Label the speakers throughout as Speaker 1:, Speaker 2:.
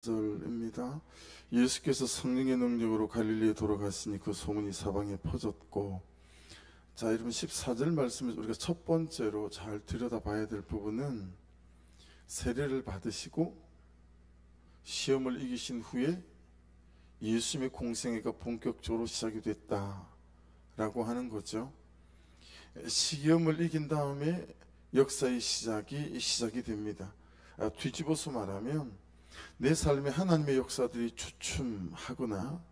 Speaker 1: 절입니다. 예수께서 성령의 능력으로 갈릴리에 돌아갔으니 그 소문이 사방에 퍼졌고, 자, 여러분 14절 말씀을 우리가 첫 번째로 잘 들여다봐야 될 부분은 세례를 받으시고 시험을 이기신 후에 예수님의 공생애가 본격적으로 시작이 됐다라고 하는 거죠. 시험을 이긴 다음에 역사의 시작이 됩니다. 뒤집어서 말하면 내 삶에 하나님의 역사들이 주춤하거나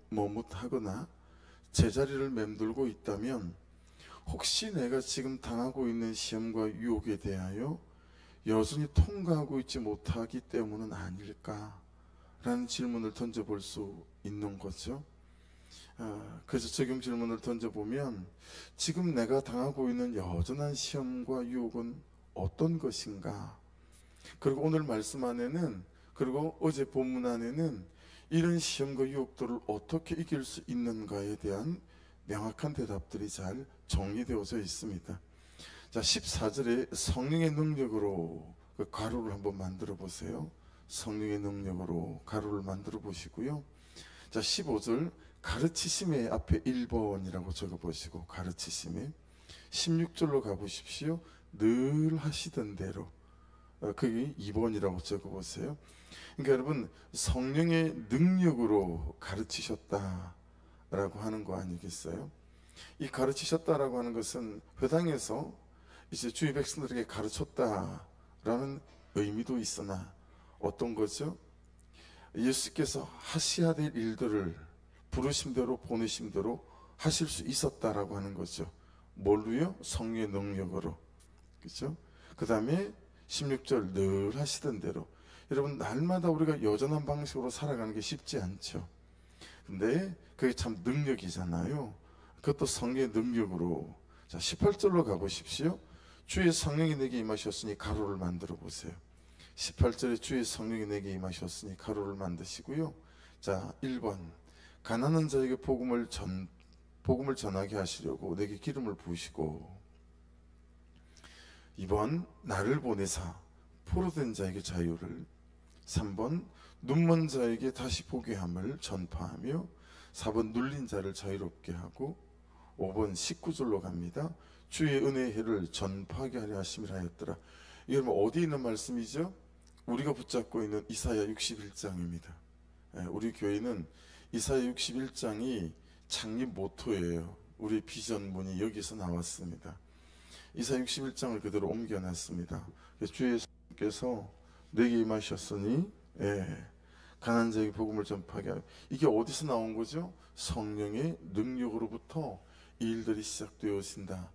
Speaker 1: 머뭇하거나 제자리를 맴돌고 있다면, 혹시 내가 지금 당하고 있는 시험과 유혹에 대하여 여전히 통과하고 있지 못하기 때문은 아닐까라는 질문을 던져볼 수 있는 거죠. 그래서 적용 질문을 던져보면, 지금 내가 당하고 있는 여전한 시험과 유혹은 어떤 것인가? 그리고 오늘 말씀 안에는, 그리고 어제 본문 안에는 이런 시험과 유혹들을 어떻게 이길 수 있는가에 대한 명확한 대답들이 잘 정리되어져 있습니다. 자, 14절에 성령의 능력으로 그 가로를 한번 만들어 보세요. 성령의 능력으로 가로를 만들어 보시고요. 자, 15절 가르치심의 앞에 1번이라고 적어 보시고, 가르치심에 16절로 가보십시오. 늘 하시던 대로, 그게 2번이라고 적어보세요. 그러니까 여러분, 성령의 능력으로 가르치셨다라고 하는 거 아니겠어요? 이 가르치셨다라고 하는 것은 회당에서 이제 주위 백성들에게 가르쳤다라는 의미도 있으나, 어떤 거죠? 예수께서 하셔야 될 일들을 부르심대로 보내심대로 하실 수 있었다라고 하는 거죠. 뭘로요? 성령의 능력으로. 그렇죠? 그 다음에 16절 늘 하시던 대로. 여러분, 날마다 우리가 여전한 방식으로 살아가는 게 쉽지 않죠. 근데 그게 참 능력이잖아요. 그것도 성령의 능력으로. 자, 18절로 가보십시오. 주의 성령이 내게 임하셨으니 가로를 만들어 보세요. 18절에 주의 성령이 내게 임하셨으니 가로를 만드시고요. 자, 1번 가난한 자에게 복음을 전하게 하시려고 내게 기름을 부으시고, 2번 나를 보내사 포로된 자에게 자유를, 3번 눈먼 자에게 다시 보게 함을 전파하며, 4번 눌린 자를 자유롭게 하고, 5번 19절로 갑니다. 주의 은혜의 해를 전파하게 하려 하심이라 하였더라. 이게 어디 있는 말씀이죠? 우리가 붙잡고 있는 이사야 61장입니다. 우리 교회는 이사야 61장이 창립 모토예요. 우리 비전문이 여기서 나왔습니다. 이사야 61장을 그대로 옮겨놨습니다. 주의 성령께서 내게 임하셨으니 가난한 자에게 복음을 전파하게 하여. 이게 어디서 나온 거죠? 성령의 능력으로부터 이 일들이 시작되어진다.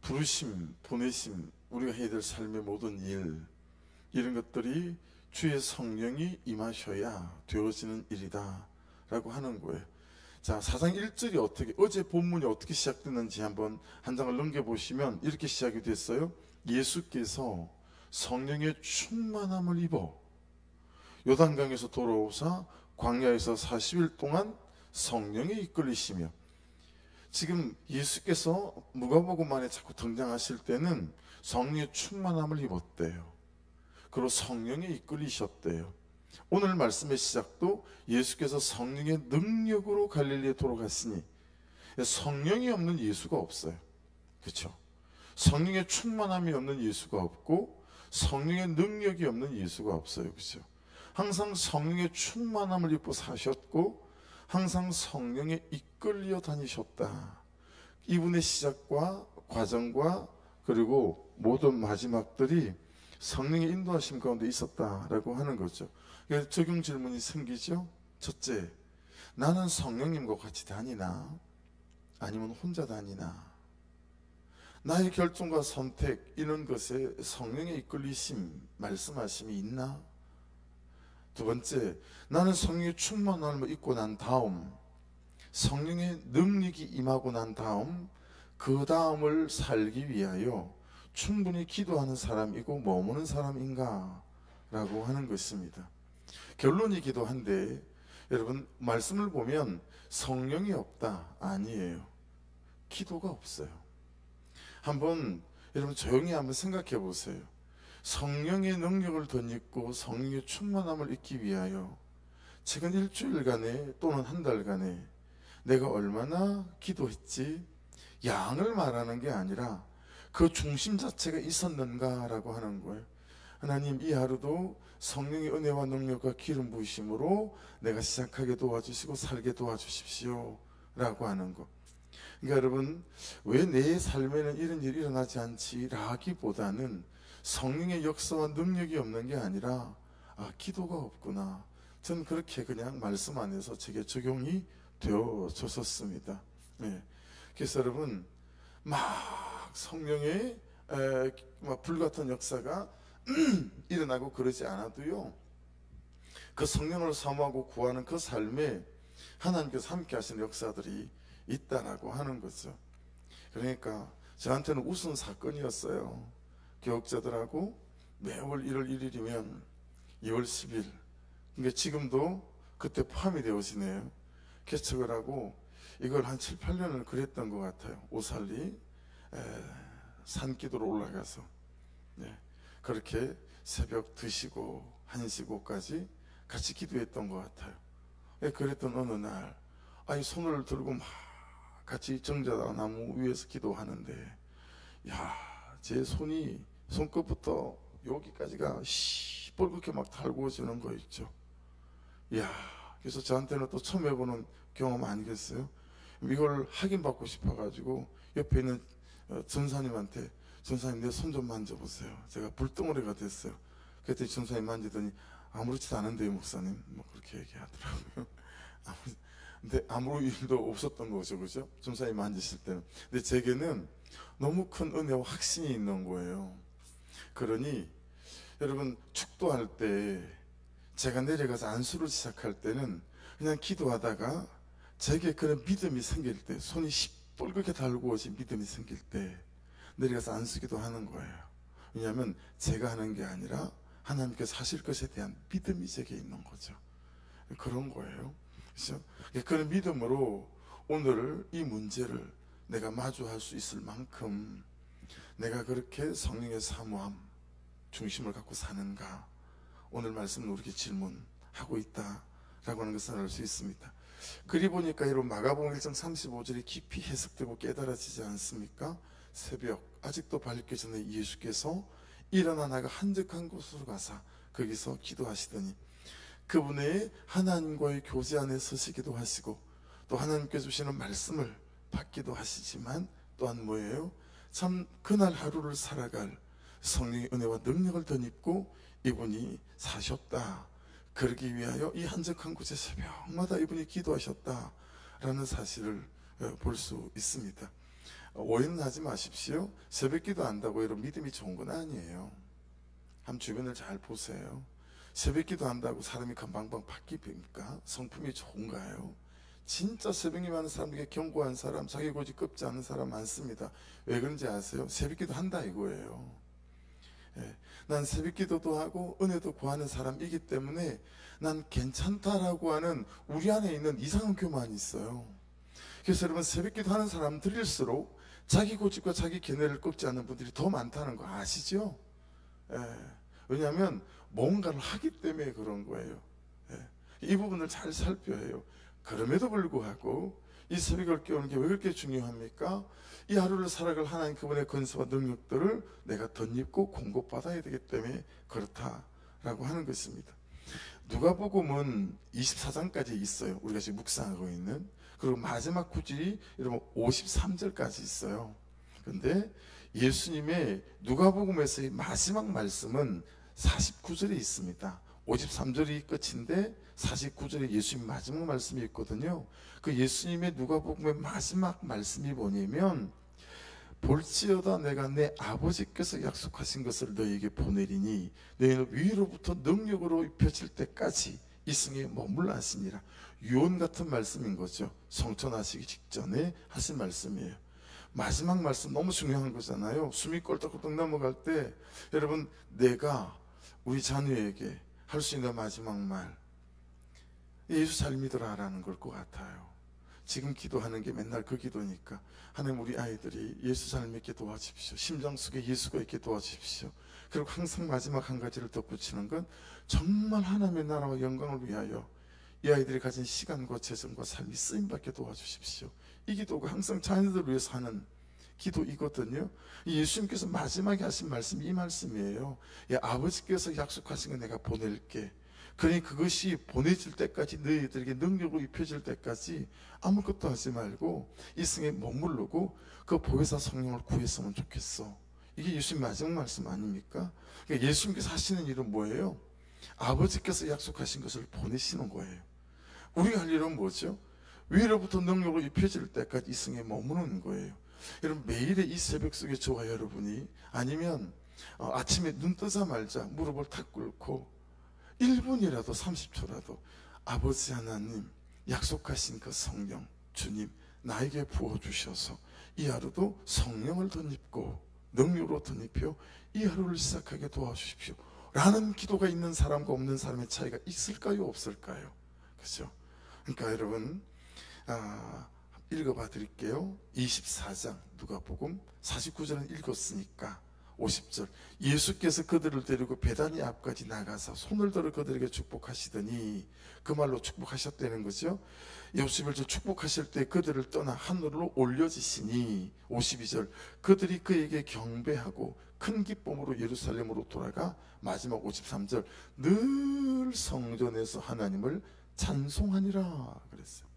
Speaker 1: 부르심, 보내심, 우리가 해야 될 삶의 모든 일, 이런 것들이 주의 성령이 임하셔야 되어지는 일이다 라고 하는 거예요. 자, 4장 1절이 어떻게, 어제 본문이 어떻게 시작됐는지 한번 한 장을 넘겨보시면 이렇게 시작이 됐어요. 예수께서 성령의 충만함을 입어 요단강에서 돌아오사 광야에서 40일 동안 성령에 이끌리시며. 지금 예수께서 누가복음만에 자꾸 등장하실 때는 성령의 충만함을 입었대요. 그리고 성령에 이끌리셨대요. 오늘 말씀의 시작도 예수께서 성령의 능력으로 갈릴리에 돌아갔으니, 성령이 없는 예수가 없어요. 그렇죠? 성령의 충만함이 없는 예수가 없고 성령의 능력이 없는 예수가 없어요. 그렇죠? 항상 성령의 충만함을 입고 사셨고 항상 성령에 이끌려 다니셨다. 이분의 시작과 과정과 그리고 모든 마지막들이 성령의 인도하심 가운데 있었다라고 하는 거죠. 그래서 적용 질문이 생기죠. 첫째, 나는 성령님과 같이 다니나? 아니면 혼자 다니나? 나의 결정과 선택, 이런 것에 성령의 이끌리심, 말씀하심이 있나? 두 번째, 나는 성령의 충만함을 입고 난 다음, 성령의 능력이 임하고 난 다음, 그 다음을 살기 위하여 충분히 기도하는 사람이고 머무는 사람인가? 라고 하는 것입니다. 결론이기도 한데, 여러분, 말씀을 보면 성령이 없다? 아니에요. 기도가 없어요. 한번 여러분 조용히 한번 생각해 보세요. 성령의 능력을 덧입고 성령의 충만함을 잊기 위하여 최근 일주일간에 또는 한 달간에 내가 얼마나 기도했지, 양을 말하는 게 아니라 그 중심 자체가 있었는가라고 하는 거예요. 하나님, 이 하루도 성령의 은혜와 능력과 기름 부으심으로 내가 시작하게 도와주시고 살게 도와주십시오 라고 하는 거. 그러니까 여러분, 왜 내 삶에는 이런 일이 일어나지 않지 라기보다는 성령의 역사와 능력이 없는 게 아니라 기도가 없구나. 저는 그렇게 그냥 말씀 안에서 제게 적용이 되어졌었습니다. 네. 그래서 여러분, 막 성령의 막 불같은 역사가 일어나고 그러지 않아도요, 그 성령을 사모하고 구하는 그 삶에 하나님께서 함께 하시는 역사들이 있다라고 하는 거죠. 그러니까 저한테는 우스운 사건이었어요. 교역자들하고 매월 1월 1일이면 2월 10일, 그러니까 지금도 그때 포함이 되어지네요. 개척을 하고 이걸 한 7, 8년을 그랬던 것 같아요. 오살리 산기도로 올라가서 그렇게 새벽 2시고 1시고까지 같이 기도했던 것 같아요. 그랬던 어느 날 손을 들고 막 같이 정자다 나무 위에서 기도하는데 제 손이 손끝부터 여기까지가 시뻘겋게 막 달구어지는 거 있죠. 그래서 저한테는 또 처음 해보는 경험 아니겠어요? 이걸 확인받고 싶어가지고 옆에 있는 전사님한테, 전사님 내 손 좀 만져보세요. 제가 불덩어리가 됐어요. 그랬더니 전사님 만지더니 아무렇지도 않은데요 목사님, 뭐 그렇게 얘기하더라고요. 근데 아무 일도 없었던 거죠, 그죠? 전사님 만지실 때는. 근데 제게는 너무 큰 은혜와 확신이 있는 거예요. 그러니 여러분, 축도할 때 제가 내려가서 안수를 시작할 때는 그냥 기도하다가 제게 그런 믿음이 생길 때, 손이 시뻘겋게 달구어진 믿음이 생길 때 내려가서 안수기도 하는 거예요. 왜냐하면 제가 하는 게 아니라 하나님께서 하실 것에 대한 믿음이 제게 있는 거죠. 그런 거예요. 그렇죠? 그런 믿음으로 오늘 이 문제를 내가 마주할 수 있을 만큼 내가 그렇게 성령의 사모함, 중심을 갖고 사는가, 오늘 말씀은 우리에게 질문하고 있다라고 하는 것을 알 수 있습니다. 그리 보니까 여러분, 마가복음 1장 35절이 깊이 해석되고 깨달아지지 않습니까? 새벽 아직도 밝기 전에 예수께서 일어나 나가 한적한 곳으로 가사 거기서 기도하시더니 그분의 하나님과의 교제 안에 서시기도 하시고 또 하나님께서 주시는 말씀을 받기도 하시지만 또한 뭐예요? 참 그날 하루를 살아갈 성령의 은혜와 능력을 덧입고 이분이 사셨다. 그러기 위하여 이 한적한 곳에 새벽마다 이분이 기도하셨다라는 사실을 볼 수 있습니다. 오해는 하지 마십시오. 새벽 기도한다고 여러분 믿음이 좋은 건 아니에요. 한번 주변을 잘 보세요. 새벽 기도한다고 사람이 금방방 바뀝니까? 성품이 좋은가요? 진짜 새벽이 많은 사람에게 견고한 사람, 자기 고집 끄지 않은 사람 많습니다. 왜 그런지 아세요? 새벽 기도 한다 이거예요. 난 새벽 기도도 하고 은혜도 구하는 사람이기 때문에 난 괜찮다라고 하는 우리 안에 있는 이상한 교만이 있어요. 그래서 여러분, 새벽 기도 하는 사람들일수록 자기 고집과 자기 견해를 꺾지 않는 분들이 더 많다는 거 아시죠? 왜냐하면 뭔가를 하기 때문에 그런 거예요. 이 부분을 잘 살펴야 해요. 그럼에도 불구하고 이 새벽을 깨우는 게 왜 그렇게 중요합니까? 이 하루를 살아갈 하나님 그분의 권세와 능력들을 내가 덧입고 공급받아야 되기 때문에 그렇다라고 하는 것입니다. 누가복음은 24장까지 있어요. 우리가 지금 묵상하고 있는. 그리고 마지막 구절이 여러분 53절까지 있어요. 근데 예수님의 누가복음에서의 마지막 말씀은 49절에 있습니다. 53절이 끝인데 49절에 예수님 마지막 말씀이 있거든요. 그 예수님의 누가복음의 마지막 말씀이 뭐냐면 볼지어다 내가 내 아버지께서 약속하신 것을 너희에게 보내리니 너희는 위로부터 능력으로 입혀질 때까지 이 성에 머물라 하시니라. 유언 같은 말씀인 거죠. 성천하시기 직전에 하신 말씀이에요. 마지막 말씀 너무 중요한 거잖아요. 숨이 꼴떡꼴떡 넘어갈 때 여러분, 내가 우리 자녀에게 할 수 있는 마지막 말, 예수 잘 믿어라라는 걸 것 같아요. 지금 기도하는 게 맨날 그 기도니까 하나님, 우리 아이들이 예수 잘 믿게 도와주십시오. 심장 속에 예수가 있게 도와주십시오. 그리고 항상 마지막 한 가지를 덧붙이는 건 정말 하나님의 나라와 영광을 위하여 이 아이들이 가진 시간과 재정과 삶이 쓰임받게 도와주십시오. 이 기도가 항상 자녀들을 위해서 하는 기도이거든요. 예수님께서 마지막에 하신 말씀이 이 말씀이에요. 아버지께서 약속하신 거 내가 보낼게. 그러니 그것이 보내질 때까지 너희들에게 능력으로 입혀질 때까지 아무것도 하지 말고 이 성에 머무르고 그 보혜사 성령을 구했으면 좋겠어. 이게 예수님 마지막 말씀 아닙니까? 그러니까 예수님께서 하시는 일은 뭐예요? 아버지께서 약속하신 것을 보내시는 거예요. 우리가 할 일은 뭐죠? 위로부터 능력으로 입혀질 때까지 이 성에 머무르는 거예요. 여러분, 매일의 이 새벽 속에 저와 여러분이 아니면 아침에 눈 뜨자마자 무릎을 탁 꿇고 1분이라도 30초라도 아버지 하나님 약속하신 그 성령 주님 나에게 부어주셔서 이 하루도 성령을 덧입고 능력으로 덧입혀 이 하루를 시작하게 도와주십시오 라는 기도가 있는 사람과 없는 사람의 차이가 있을까요 없을까요? 그렇죠? 그러니까 여러분 읽어봐 드릴게요. 24장 누가복음 49절은 읽었으니까 50절 예수께서 그들을 데리고 베다니 앞까지 나가서 손을 들어 그들에게 축복하시더니 그 말로 축복하셨다는 거죠. 51절 축복하실 때 그들을 떠나 하늘로 올려지시니 52절 그들이 그에게 경배하고 큰 기쁨으로 예루살렘으로 돌아가 마지막 53절 늘 성전에서 하나님을 찬송하니라 그랬어요.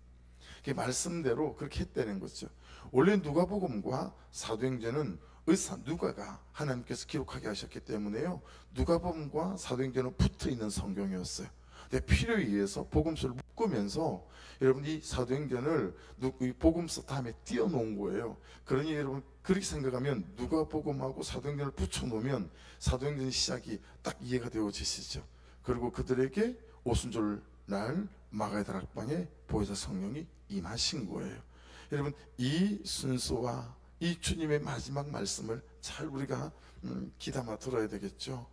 Speaker 1: 말씀대로 그렇게 했다는 거죠. 원래 누가복음과 사도행전은 의사 누가가 하나님께서 기록하게 하셨기 때문에요. 누가복음과 사도행전은 붙어있는 성경이었어요. 근데 필요에 의해서 복음서를 묶으면서 여러분 이 사도행전을 복음서 다음에 띄워놓은 거예요. 그러니 여러분 그렇게 생각하면 누가복음하고 사도행전을 붙여놓으면 사도행전 시작이 딱 이해가 되어지시죠. 그리고 그들에게 오순절 날 마가의 다락방에 보혜사 성령이 임하신 거예요. 여러분 이 순서와 이 주님의 마지막 말씀을 잘 우리가 귀담아 들어야 되겠죠.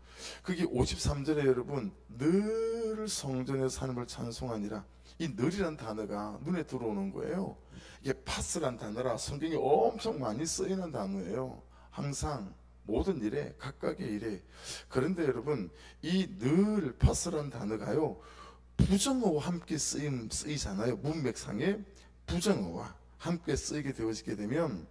Speaker 1: 그게 53절에 여러분 늘 성전에서 하나님을 찬송하니라 이 늘이란 단어가 눈에 들어오는 거예요. 이게 파스란 단어라 성경에 엄청 많이 쓰이는 단어예요. 항상 모든 일에 각각의 일에. 그런데 여러분 이 늘 파스란 단어가요 부정어와 함께 쓰이잖아요. 문맥상에 부정어와 함께 쓰이게 되어지게 되면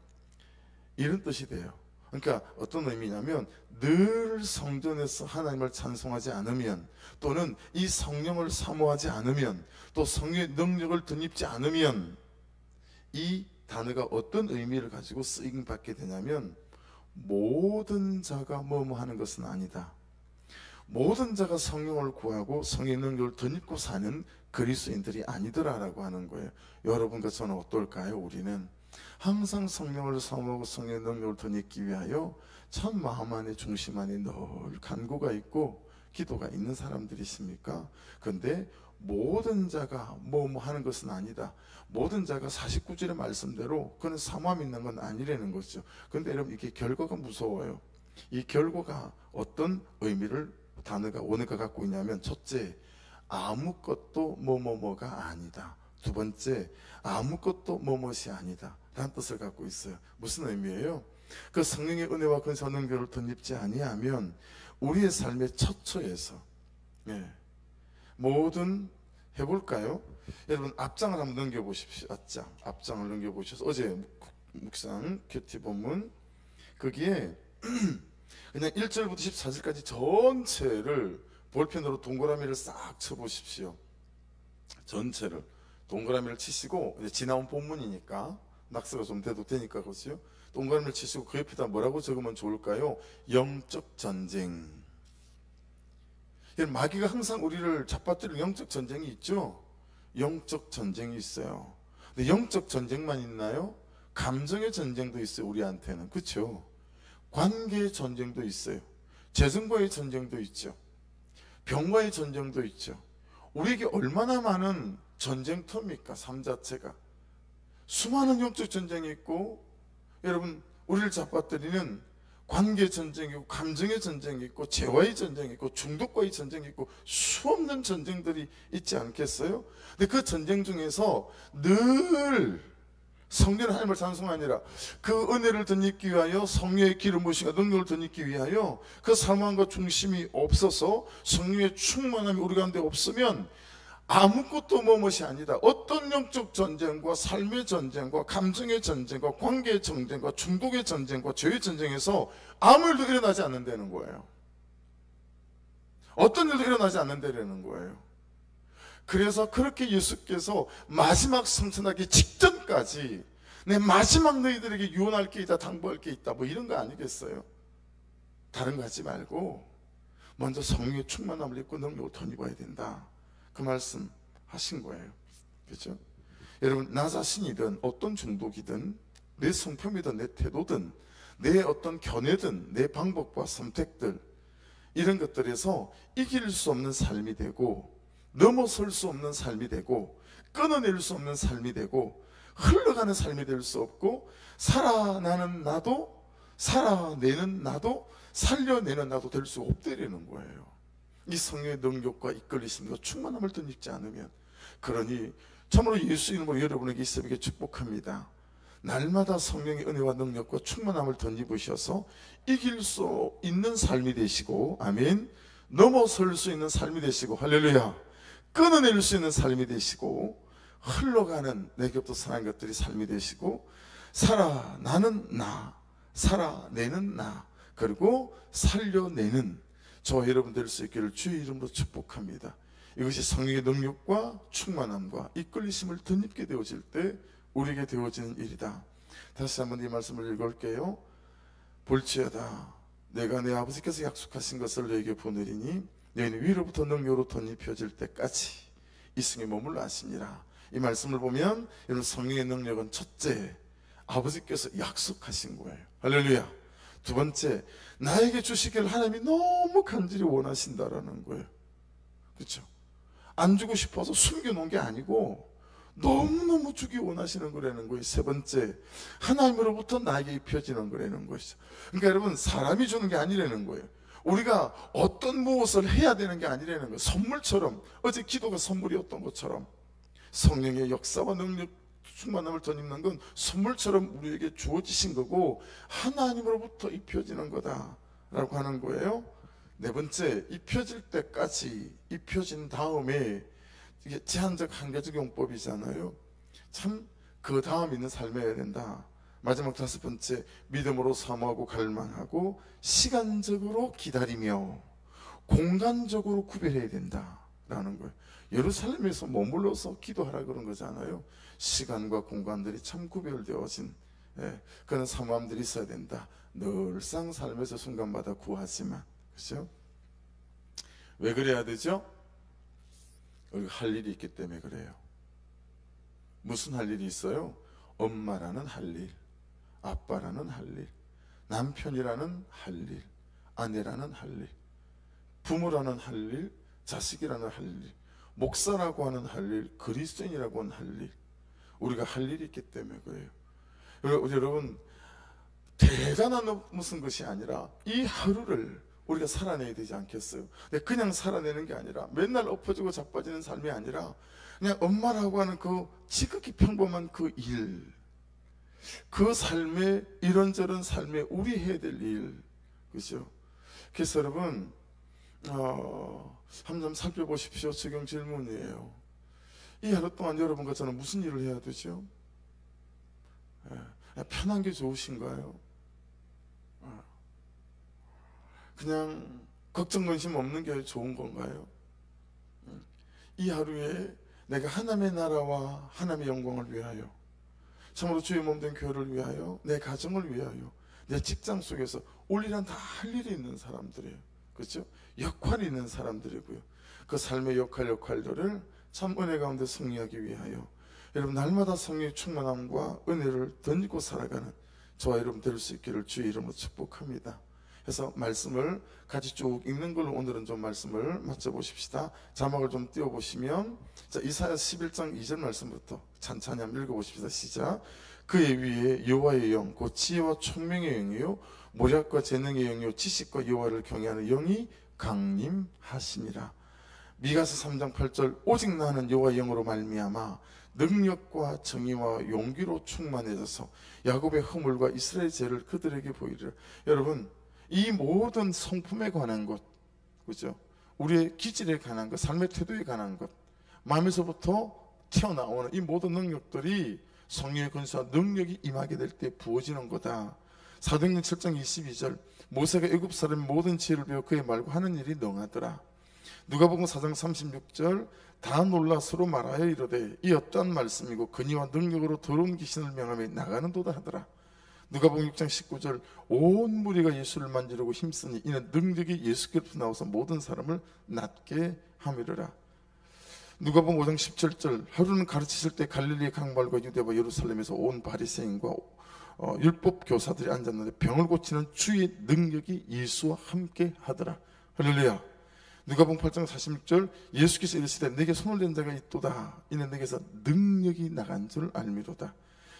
Speaker 1: 이런 뜻이 돼요. 그러니까 어떤 의미냐면 늘 성전에서 하나님을 찬송하지 않으면 또는 이 성령을 사모하지 않으면 또 성령의 능력을 덧입지 않으면 이 단어가 어떤 의미를 가지고 쓰임 받게 되냐면 모든 자가 뭐뭐 하는 것은 아니다. 모든 자가 성령을 구하고 성령의 능력을 덧입고 사는 그리스도인들이 아니더라라고 하는 거예요. 여러분과 저는 어떨까요? 우리는 항상 성령을 사모하고 성령의 능력을 덧입기 위하여 참 마음 안에 중심 안에 늘 간구가 있고 기도가 있는 사람들이십니까? 그런데 모든 자가 뭐뭐 하는 것은 아니다. 모든 자가 49절의 말씀대로 그는 사모함 있는 건 아니라는 거죠. 그런데 여러분 이게 결과가 무서워요. 이 결과가 어떤 의미를 단어가 원어가 갖고 있냐면 첫째 아무것도 뭐뭐뭐가 아니다. 두 번째 아무것도 뭐뭇이 아니다 라는 뜻을 갖고 있어요. 무슨 의미예요? 그 성령의 은혜와 근사와 능력을 덧입지 아니하면 우리의 삶의 처처에서 모든 해볼까요? 여러분 앞장을 한번 넘겨보십시오. 앞장을 넘겨보셔서 어제 묵상 큐티 본문 거기에 그냥 1절부터 14절까지 전체를 볼펜으로 동그라미를 싹 쳐보십시오. 전체를 동그라미를 치시고 이제 지나온 본문이니까 낙서가 좀 돼도 되니까 그렇죠. 동그라미를 치시고 그 옆에다 뭐라고 적으면 좋을까요? 영적 전쟁. 마귀가 항상 우리를 잡아뜨리는 영적 전쟁이 있죠. 영적 전쟁이 있어요. 근데 영적 전쟁만 있나요? 감정의 전쟁도 있어요. 우리한테는 그렇죠. 관계의 전쟁도 있어요. 재정과의 전쟁도 있죠. 병과의 전쟁도 있죠. 우리에게 얼마나 많은 전쟁터입니까? 삶 자체가 수많은 영적 전쟁이 있고 여러분 우리를 잡아뜨리는 관계 전쟁이 있고 감정의 전쟁이 있고 재화의 전쟁이 있고 중독과의 전쟁이 있고 수없는 전쟁들이 있지 않겠어요? 근데 그 전쟁 중에서 늘 성령은 하나님을 찬송이 아니라 그 은혜를 덧입기 위하여 성령의 기름 부으심과 능력을 덧입기 위하여 그 사모함과 중심이 없어서 성령의 충만함이 우리 가운데 없으면 아무것도 뭐뭇이 아니다. 어떤 영적 전쟁과 삶의 전쟁과 감정의 전쟁과 관계의 전쟁과 중독의 전쟁과 죄의 전쟁에서 아무 일도 일어나지 않는다는 거예요. 어떤 일도 일어나지 않는다는 거예요. 그래서 그렇게 예수께서 마지막 성천하기 직전까지 내 마지막 너희들에게 유언할 게 있다, 당부할 게 있다, 뭐 이런 거 아니겠어요? 다른 거 하지 말고 먼저 성령의 충만함을 입고 능력을 덧입어야 된다. 그 말씀 하신 거예요. 그렇죠? 여러분, 나 자신이든 어떤 중독이든 내 성품이든 내 태도든 내 어떤 견해든 내 방법과 선택들, 이런 것들에서 이길 수 없는 삶이 되고 넘어설 수 없는 삶이 되고 끊어낼 수 없는 삶이 되고 흘러가는 삶이 될 수 없고 살아나는 나도 살아내는 나도 살려내는 나도 될 수 없다라는 거예요. 이 성령의 능력과 이끌리심과 충만함을 덧입지 않으면. 그러니 참으로 예수 이름으로 여러분에게 있음에게 축복합니다. 날마다 성령의 은혜와 능력과 충만함을 덧입으셔서 이길 수 있는 삶이 되시고, 아멘, 넘어설 수 있는 삶이 되시고, 할렐루야, 끊어낼 수 있는 삶이 되시고, 흘러가는 내 곁도 선한 것들이 삶이 되시고, 살아나는 나, 살아내는 나, 그리고 살려내는 저와 여러분 될 수 있기를 주의 이름으로 축복합니다. 이것이 성령의 능력과 충만함과 이끌리심을 덧입게 되어질 때 우리에게 되어지는 일이다. 다시 한번 이 말씀을 읽을게요. 볼지어다 내가 내 아버지께서 약속하신 것을 너에게 보내리니 너희는 위로부터 능력으로 덧입혀질 때까지 이 성에 머물러 하시니라. 이 말씀을 보면 여러분, 성령의 능력은 첫째, 아버지께서 약속하신 거예요. 할렐루야. 두 번째, 나에게 주시기를 하나님이 너무 간절히 원하신다라는 거예요. 그렇죠? 안 주고 싶어서 숨겨놓은 게 아니고 너무너무 주기 원하시는 거라는 거예요. 세 번째, 하나님으로부터 나에게 입혀지는 거라는 것이죠. 그러니까 여러분, 사람이 주는 게 아니라는 거예요. 우리가 어떤 무엇을 해야 되는 게 아니라는 거예요. 선물처럼, 어제 기도가 선물이었던 것처럼 성령의 역사와 능력, 충만함을 덧입는 건 선물처럼 우리에게 주어지신 거고 하나님으로부터 입혀지는 거다라고 하는 거예요. 네 번째, 입혀질 때까지, 입혀진 다음에, 이게 제한적 한계적 용법이잖아요. 참 그 다음 있는 삶이어야 된다. 마지막 다섯 번째, 믿음으로 사모하고 갈망하고 시간적으로 기다리며 공간적으로 구별해야 된다라는 거예요. 예루살렘에서 머물러서 기도하라 그런 거잖아요. 시간과 공간들이 참 구별되어진 그런 사모함들이 있어야 된다. 늘상 삶에서 순간마다 구하지만, 그렇죠? 왜 그래야 되죠? 우리가 할 일이 있기 때문에 그래요. 무슨 할 일이 있어요? 엄마라는 할 일, 아빠라는 할 일, 남편이라는 할 일, 아내라는 할 일, 부모라는 할 일, 자식이라는 할 일, 목사라고 하는 할 일, 그리스도인이라고 하는 할 일, 우리가 할 일이 있기 때문에 그래요. 여러분, 대단한 무슨 것이 아니라 이 하루를 우리가 살아내야 되지 않겠어요? 그냥 살아내는 게 아니라 맨날 엎어지고 자빠지는 삶이 아니라 그냥 엄마라고 하는 그 지극히 평범한 그 일, 그 삶에, 이런저런 삶에 우리 해야 될 일, 그죠? 그래서 여러분, 한번 살펴보십시오. 적용 질문이에요. 이 하루 동안 여러분과 저는 무슨 일을 해야 되죠? 편한 게 좋으신가요? 그냥 걱정 근심 없는 게 좋은 건가요? 이 하루에 내가 하나님의 나라와 하나님의 영광을 위하여, 참으로 주의 몸된 교회를 위하여, 내 가정을 위하여, 내 직장 속에서 우리란 다 할 일이 있는 사람들이에요. 그렇죠? 역할이 있는 사람들이고요. 그 삶의 역할들을 참 은혜 가운데 승리하기 위하여 여러분, 날마다 성령의 충만함과 은혜를 덧입고 살아가는 저와 여러분 될 수 있기를 주의 이름으로 축복합니다. 그래서 말씀을 같이 쭉 읽는 걸로 오늘은 좀 말씀을 맞춰보십시다. 자막을 좀 띄워보시면, 자, 이사야 11장 2절 말씀부터 찬찬히 한번 읽어보십시다. 시작. 그의 위에 여호와의 영, 곧 지혜와 총명의 영이요 모략과 재능의 영이요 지식과 여호와를 경외하는 영이 강림하시니라. 미가서 3장 8절 오직 나는 여호와 영으로 말미암아 능력과 정의와 용기로 충만해져서 야곱의 허물과 이스라엘의 죄를 그들에게 보이리라. 여러분, 이 모든 성품에 관한 것, 그죠? 우리의 기질에 관한 것, 삶의 태도에 관한 것, 마음에서부터 튀어나오는 이 모든 능력들이 성령의 권세와 능력이 임하게 될 때 부어지는 거다. 사도행전 7장 22절 모세가 애굽 사람의 모든 지혜를 배워 그의 말과 하는 일이 능하더라. 누가복음 4장 36절 다 놀라 서로 말하여 이르되 이 어떠한 말씀이고 근위와 능력으로 더러운 귀신을 명하며 나가는 도다 하더라. 누가복음 6장 19절 온 무리가 예수를 만지려고 힘쓰니 이는 능력이 예수께로부터 나와서 모든 사람을 낫게 함이르라. 누가복음 5장 17절 하루는 가르치실 때 갈릴리 강발과 유대와 예루살렘에서 온 바리새인과 율법 교사들이 앉았는데 병을 고치는 주의 능력이 예수와 함께 하더라. 할렐루야. 누가복음 8장 46절 예수께서 이르시되 내게 손을 댄 자가 있도다. 이는 내게서 능력이 나간 줄 알미로다.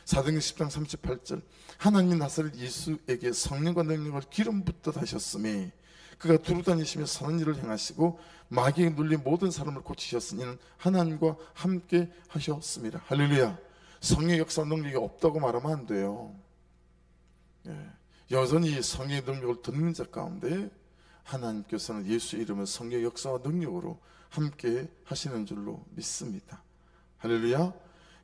Speaker 1: 사도행전 10장 38절 하나님이 나사렛 예수에게 성령과 능력을 기름 붓듯 하셨으니 그가 두루 다니시며 선한 일을 행하시고 마귀에 눌린 모든 사람을 고치셨으니 이는 하나님과 함께 하셨습니다. 할렐루야. 성령의 역사 능력이 없다고 말하면 안 돼요. 여전히 성령의 능력을 듣는 자 가운데 하나님께서는 예수 이름을 성령의 역사와 능력으로 함께 하시는 줄로 믿습니다. 할렐루야.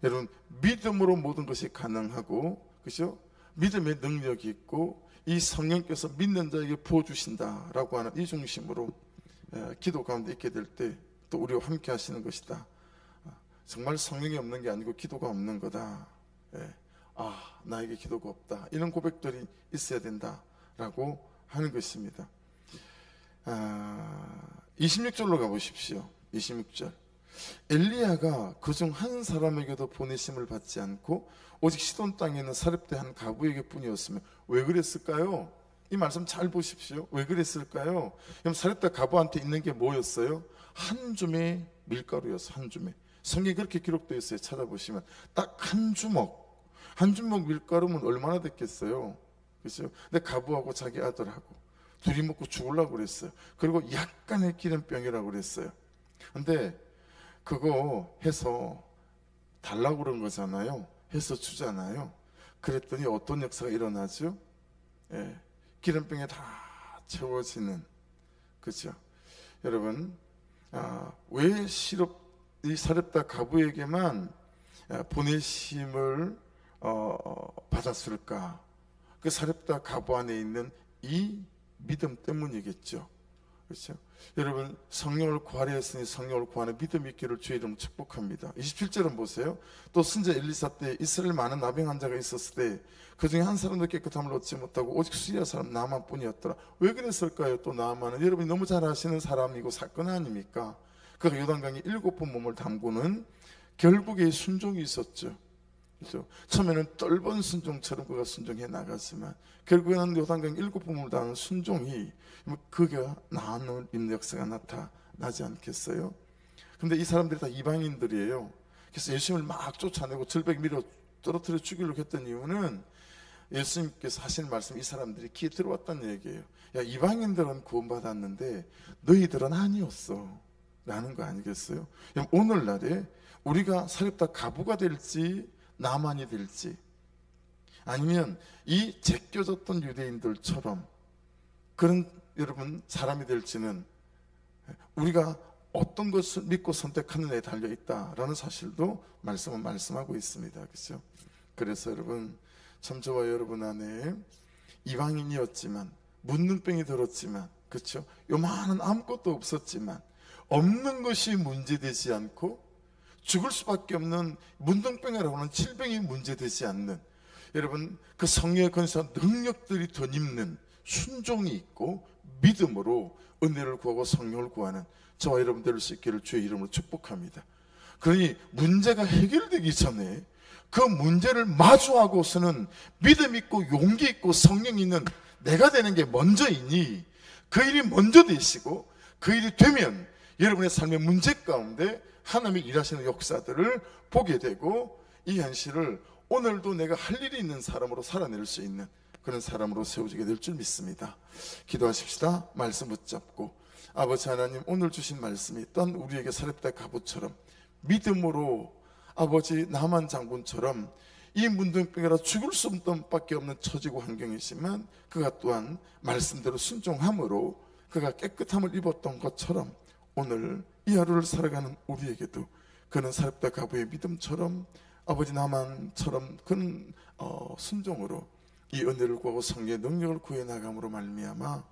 Speaker 1: 여러분, 믿음으로 모든 것이 가능하고, 그죠? 믿음의 능력이 있고 이 성령께서 믿는 자에게 부어주신다라고 하는 이 중심으로 기도 가운데 있게 될 때 또 우리와 함께 하시는 것이다. 정말 성령이 없는 게 아니고 기도가 없는 거다. 나에게 기도가 없다. 이런 고백들이 있어야 된다라고 하는 것입니다. 26절로 가보십시오. 26절 엘리야가 그중 한 사람에게도 보내심을 받지 않고 오직 시돈 땅에 있는 사렙대 한 가부에게 뿐이었으며 왜 그랬을까요? 이 말씀 잘 보십시오. 왜 그랬을까요? 그럼 사렙대 가부한테 있는 게 뭐였어요? 한 줌의 밀가루였어요. 한 줌의. 성경에 그렇게 기록되어 있어요. 찾아보시면 딱 한 주먹 밀가루면 얼마나 됐겠어요? 그렇죠? 근데 가부하고 자기 아들하고 둘이 먹고 죽으려고 그랬어요. 그리고 약간의 기름병이라고 그랬어요. 근데 그거 해서 달라고 그런 거잖아요. 해서 주잖아요. 그랬더니 어떤 역사가 일어나죠? 기름병에 다 채워지는, 그죠? 여러분, 왜 이 사렙다 가부에게만 보내심을 받았을까? 그 사렙다 가부 안에 있는 이 믿음 때문이겠죠. 그렇죠? 여러분, 성령을 구하려 했으니 성령을 구하는 믿음이 있기를 주의 이름으로 축복합니다. 27절은 보세요. 또 선지자 엘리사 때 이스라엘 많은 나병 환자가 있었을 때 그중에 한 사람도 깨끗함을 얻지 못하고 오직 수리할 사람 나만뿐이었더라. 왜 그랬을까요? 또 나만은 여러분이 너무 잘 아시는 사람이고 사건 아닙니까? 그가 요단강에 7번 몸을 담그는 결국에 순종이 있었죠. 그렇죠? 처음에는 떫은 순종처럼 그가 순종해 나갔지만 결국에는 요단강 7번 몸을 담는 순종이 그가 나아놓은 역사가 나타나지 않겠어요? 근데 이 사람들이 다 이방인들이에요. 그래서 예수님을 막 쫓아내고 절벽에 밀어 떨어뜨려 죽이려고 했던 이유는 예수님께서 하신 말씀, 이 사람들이 귀에 들어왔다는 얘기예요. 야, 이방인들은 구원받았는데 너희들은 아니었어 라는 거 아니겠어요? 오늘날에 우리가 사렙다 가부가 될지 나만이 될지 아니면 이 제껴졌던 유대인들처럼 그런 여러분 사람이 될지는 우리가 어떤 것을 믿고 선택하느냐에 달려있다라는 사실도 말씀은 말씀하고 있습니다. 그렇죠? 그래서 여러분, 참 저와 여러분 안에 이방인이었지만 문둥병이 들었지만, 그렇죠? 요만한 아무것도 없었지만 없는 것이 문제되지 않고 죽을 수밖에 없는 문둥병이라고 하는 질병이 문제되지 않는, 여러분 그 성령의 권세와 능력들이 덧입는 순종이 있고 믿음으로 은혜를 구하고 성령을 구하는 저와 여러분 될 수 있기를 주의 이름으로 축복합니다. 그러니 문제가 해결되기 전에 그 문제를 마주하고서는 믿음 있고 용기 있고 성령 있는 내가 되는 게 먼저이니 그 일이 먼저 되시고 그 일이 되면 여러분의 삶의 문제 가운데 하나님이 일하시는 역사들을 보게 되고 이 현실을 오늘도 내가 할 일이 있는 사람으로 살아낼 수 있는 그런 사람으로 세워지게 될 줄 믿습니다. 기도하십시다. 말씀 붙잡고 아버지 하나님, 오늘 주신 말씀이 또한 우리에게 사렙다 갑옷처럼 믿음으로 아버지 나만 장군처럼 이 문둥병이라 죽을 수밖에 없는 처지고 환경이지만 그가 또한 말씀대로 순종함으로 그가 깨끗함을 입었던 것처럼 오늘 이 하루를 살아가는 우리에게도 그는 사렙다 가부의 믿음처럼 아버지 나만처럼 그는 순종으로 이 은혜를 구하고 성령의 능력을 구해 나감으로 말미암아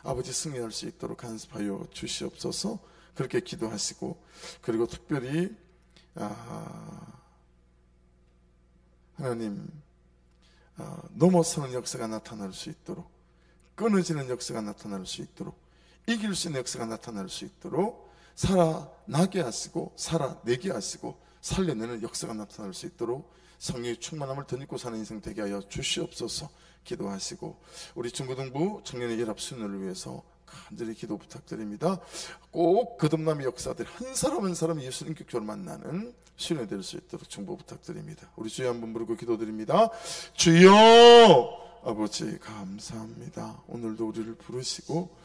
Speaker 1: 아버지 승리할 수 있도록 간섭하여 주시옵소서. 그렇게 기도하시고, 그리고 특별히 하나님 넘어서는 역사가 나타날 수 있도록, 끊어지는 역사가 나타날 수 있도록, 이길 수 있는 역사가 나타날 수 있도록 살아나게 하시고 살아내게 하시고 살려내는 역사가 나타날 수 있도록 성령의 충만함을 덧입고 사는 인생 되게 하여 주시옵소서. 기도하시고, 우리 중고등부 청년의 연합 수련을 위해서 간절히 기도 부탁드립니다. 꼭 거듭남의 역사들 한 사람 한 사람 예수 인격적으로 만나는 수련이 될 수 있도록 중보 부탁드립니다. 우리 주여 한번 부르고 기도드립니다. 주여! 아버지 감사합니다. 오늘도 우리를 부르시고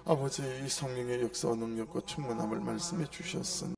Speaker 1: 아버지 이 성령의 역사와 능력과 충만함을 말씀해 주셨으니